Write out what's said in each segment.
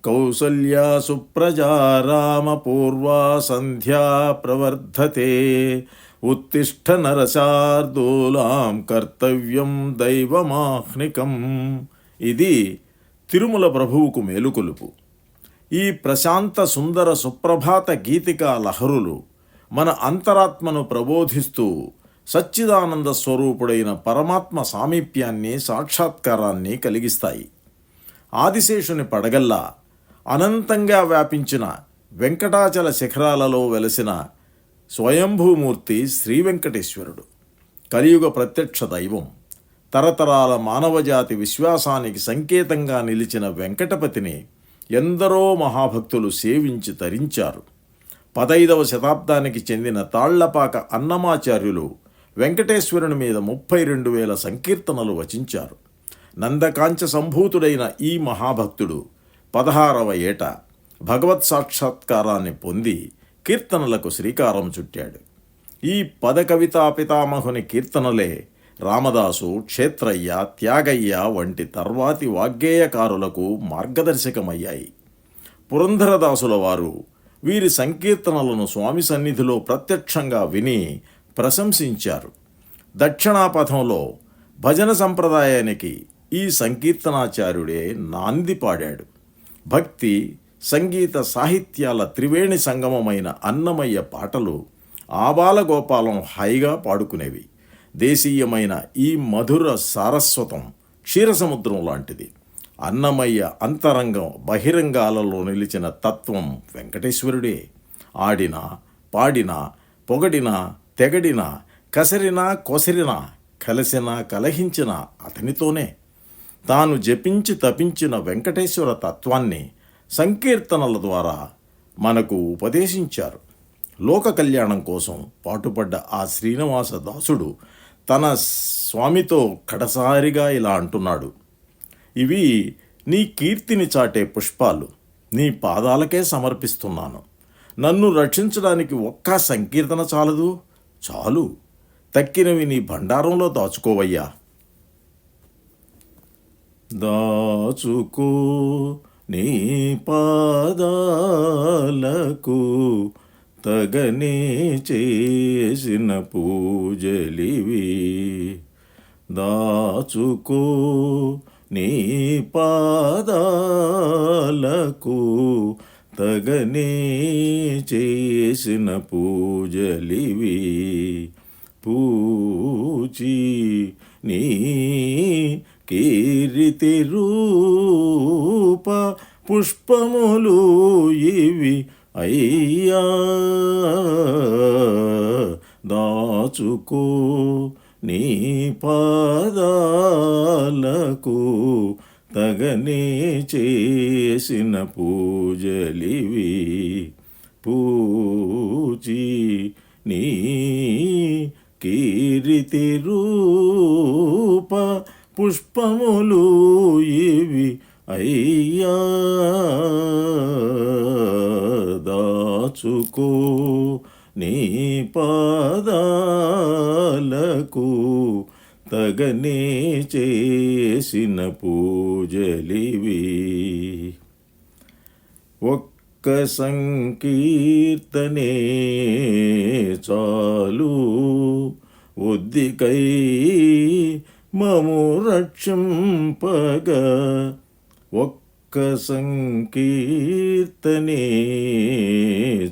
కౌసల్యా సుప్రజా రామపూర్వా సంధ్యా ప్రవర్ధతే ఉత్తిష్ఠ నరశార్దూలాం కర్తవ్యం దైవమాహ్నికం. ఇది తిరుమల ప్రభువుకు మేలుకొలుపు. ఈ ప్రశాంత సుందర సుప్రభాత గీతికా లహరులు మన అంతరాత్మను ప్రబోధిస్తూ సచ్చిదానంద స్వరూపుడైన పరమాత్మ సామీప్యాన్ని, సాక్షాత్కారాన్ని కలిగిస్తాయి. ఆదిశేషుని పడగల్లా అనంతంగా వ్యాపించిన వెంకటాచల శిఖరాలలో వెలసిన స్వయంభూమూర్తి శ్రీ వెంకటేశ్వరుడు కలియుగ ప్రత్యక్ష దైవం. తరతరాల మానవజాతి విశ్వాసానికి సంకేతంగా నిలిచిన వెంకటపతిని ఎందరో మహాభక్తులు సేవించి తరించారు. 15వ శతాబ్దానికి చెందిన తాళ్లపాక అన్నమాచార్యులు వెంకటేశ్వరుని మీద 32,000 సంకీర్తనలు వచించారు. నందకాంచ సంభూతుడైన ఈ మహాభక్తుడు 16వ ఏట భగవత్ సాక్షాత్కారాన్ని పొంది కీర్తనలకు శ్రీకారం చుట్టాడు. ఈ పదకవితా పితామహుని కీర్తనలే రామదాసు, క్షేత్రయ్య, త్యాగయ్య వంటి తర్వాతి వాగ్గేయకారులకు మార్గదర్శకమయ్యాయి. పురంధరదాసుల వారు వీరి సంకీర్తనలను స్వామి సన్నిధిలో ప్రత్యక్షంగా విని ప్రశంసించారు. దక్షిణాపథంలో భజన సంప్రదాయానికి ఈ సంకీర్తనాచార్యుడే నాంది పాడాడు. భక్తి, సంగీత, సాహిత్యాల త్రివేణి సంగమమైన అన్నమయ్య పాటలు ఆబాలగోపాలం హాయిగా పాడుకునేవి. దేశీయమైన ఈ మధుర సారస్వతం క్షీరసముద్రం లాంటిది. అన్నమయ్య అంతరంగం బహిరంగాలలో నిలిచిన తత్వం వెంకటేశ్వరుడే. ఆడినా, పాడినా, పొగడినా, తెగడినా, కసరినా, కొసరినా, కలసినా, కలహించిన అతనితోనే. తాను జపించి తపించిన వెంకటేశ్వర తత్వాన్ని సంకీర్తనల ద్వారా మనకు ఉపదేశించారు. లోక కళ్యాణం కోసం పాటుపడ్డ ఆ శ్రీనివాస దాసుడు తన స్వామితో కడసారిగా ఇలా అంటున్నాడు: ఇవి నీ కీర్తిని చాటే పుష్పాలు, నీ పాదాలకే సమర్పిస్తున్నాను. నన్ను రక్షించడానికి ఒక్క సంకీర్తన చాలదు, చాలు. తక్కినవి నీ భండారంలో దాచుకోవయ్యా. దాచుకో నీ పాదాలకు తగనే చేసిన పూజలివి. దాచుకో నీ పాదాలకు తగనే చేసిన పూజలివి. పూచి నీ కీర్తి రూప పుష్పములు ఇవి అయ్యా. దాచుకో నీ పాదాలకు తగనే చేసిన పూజలివి. పూచి నీ కీర్తి రూప పుష్పములు ఇవి అయ్యా. దాచుకో నీ పాదాలకు తగనే చేసిన పూజలివి. ఒక్క సంకీర్తనే చాలు ఒద్దికై మము రక్షింపగా. ఒక్క సంకీర్తనే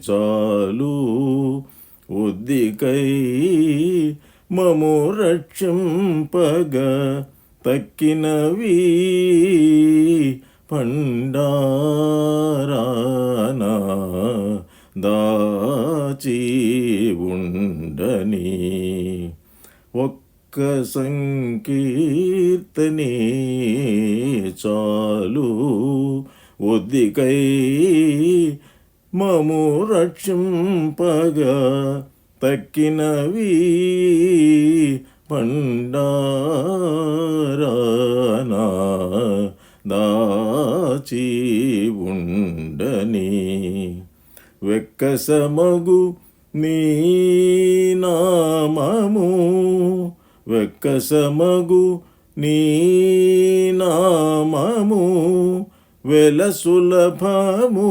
చాలు ఒద్దికై మము రక్షింపగా. తక్కినవి పండారానా దాచి ఉండని. ఒక్క సంకీర్తనే చాలు ఒద్దికై మము రక్షింపగా. తక్కినవి పండారానా దాచి ఉండని. వెక్కసమగు నీ నామము, వెక్కసమగు నీ నామము వెలసులభము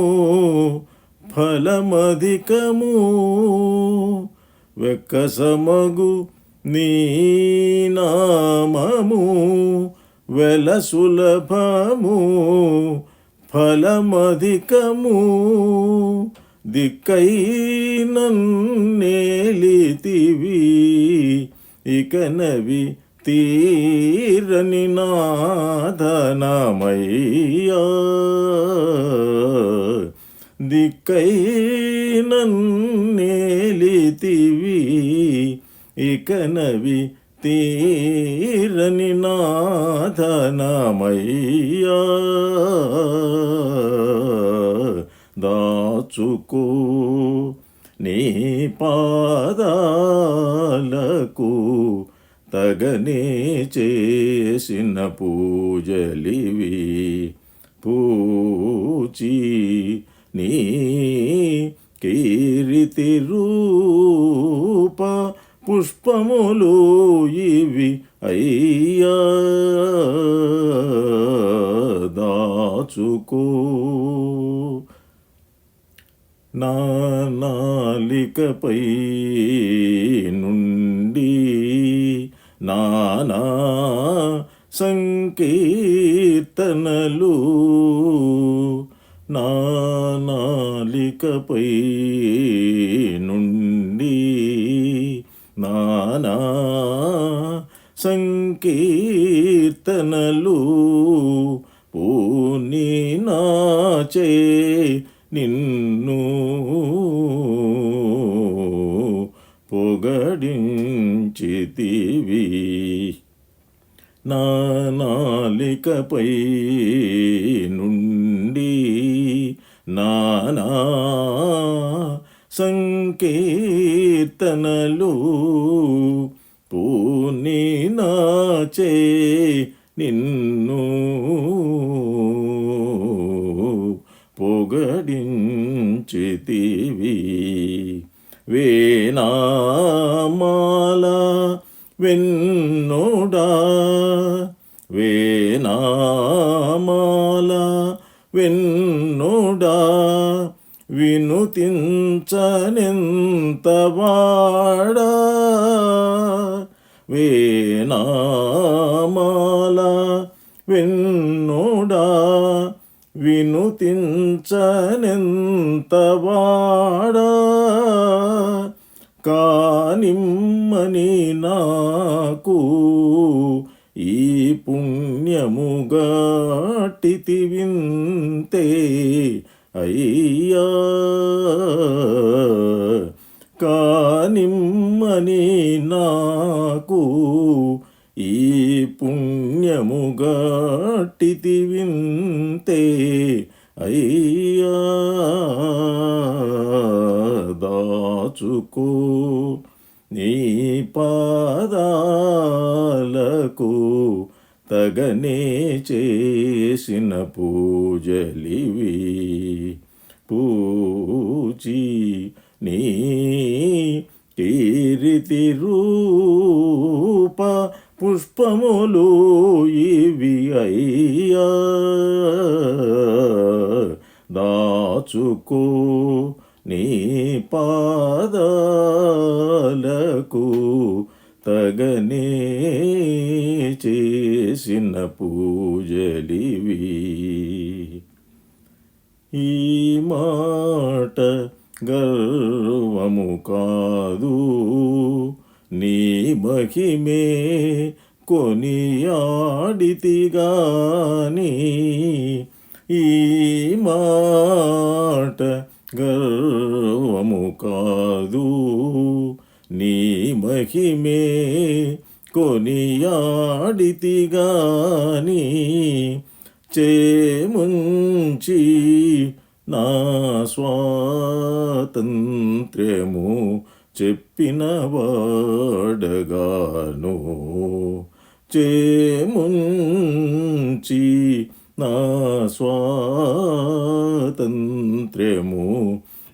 ఫలమధికము వెక్కసమగు నీ నామము వెలసులభము ఫలమధికము దిక్కై నన్నేలితివి ఇకనవి తీరని నాదనమయ్యా దిక్కై నన్నేలితివి ఇకనవి తీరని నాదనమయ్యా దాచుకో నీ పాదాలకు తగనే చేసిన పూజలివి పూచి నీ కీర్తి రూప పుష్పములు ఇవి అయ్యా దాచుకో నా నాలికపై నుండి నానా సంకీర్తనలు నా నాలికపై నుండి నానా సంకీర్తనలు పూని నాచే నిన్ను పొగడించితివి నా నాలికపై నుండి నానా సంకీర్తనలు పూని నాచే నిన్ను పొగడించితివి వేణామాల వెన్నోడా వేణామాల వెన్నోడా వినుతించనెంతవాడా వేణామాల వెన్నోడా వినుతించనెంతవాడా కానిమ్మని నాకు ఈ పుణ్యముగాటితి వింతే అయ్యా కానిమ్మని నాకు ఈ పుణ్యముగాటితి వింతే అయ్యా దాచుకో నీ పాదాలకు తగనే చేసిన పూజలివి పూచి నీ కీర్తి రూప పుష్పములు ఇవి అయ్యా దాచుకో నీ పాదాలకు తగనే చేసిన పూజలివి ఈ మాట గర్వము కాదు నీ మహిమే కొనియాడితిగాని ఈ మాట గర్వము కాదు నీ మహిమే కొనియాడితిగాని చేముంచి నా స్వాతంత్ర్యము చెప్పిన వాడగాను చేముంచి నా స్వాతంత్ర్యము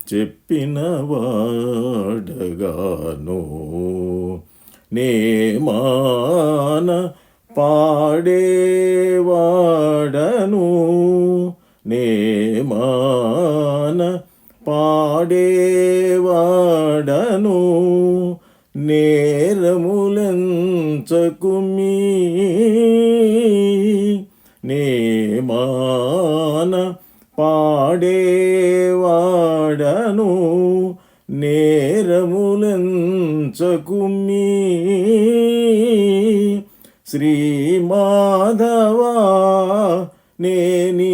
చెప్పిన వాడగాను నే మాన పాడేవాడను నేమాన పాడేవాడను నేరములెంచకుమీ నేమాన పాడేవాడను నేరములెంచకుమీ శ్రీమాధవా నేనీ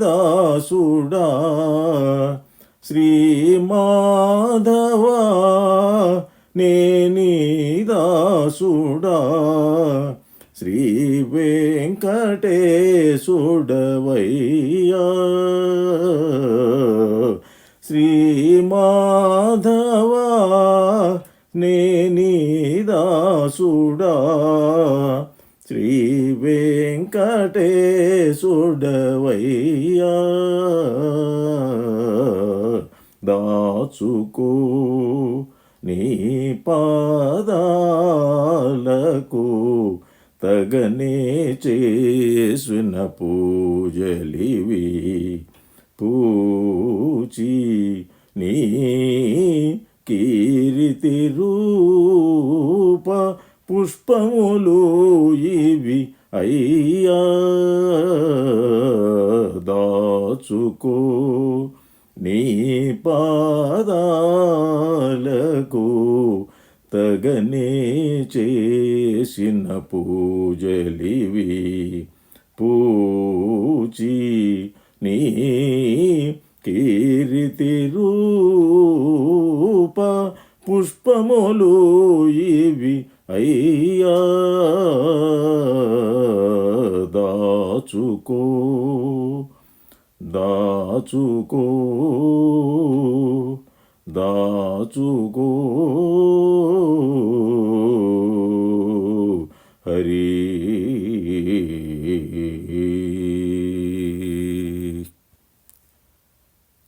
దాసుడా శ్రీమాధవా నేనీ దాసుడా శ్రీ వెంకటేశుడవయ్యా శ్రీమాధవా నేనీ దాసుడా శ్రీ వెంకటేశుడవయ్యా దాచుకో నీ పాదాలకు తగనే చేసిన పూజలివి పూచి నీ కీర్తి రూప పుష్పములు ఇవి అయ్యా దాచుకో నీ పాదాలకు తగనే చేసిన పూజలివి పూచి నీ కీర్తి రూప పుష్పములు ఇవి అయ్యా దాచుకో దాచుకో దాచుకో హరి.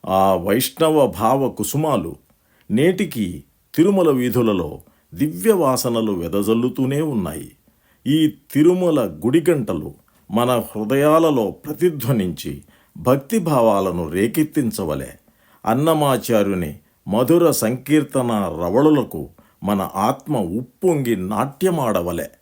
ఆ వైష్ణవ భావ కుసుమాలు నేటికి తిరుమల వీధులలో దివ్యవాసనలు వెదజల్లుతూనే ఉన్నాయి. ఈ తిరుమల గుడిగంటలు మన హృదయాలలో ప్రతిధ్వనించి భక్తిభావాలను రేకెత్తించవలే. అన్నమాచార్యుని మధుర సంకీర్తన రవళులకు మన ఆత్మ ఉప్పొంగి నాట్యమాడవలే.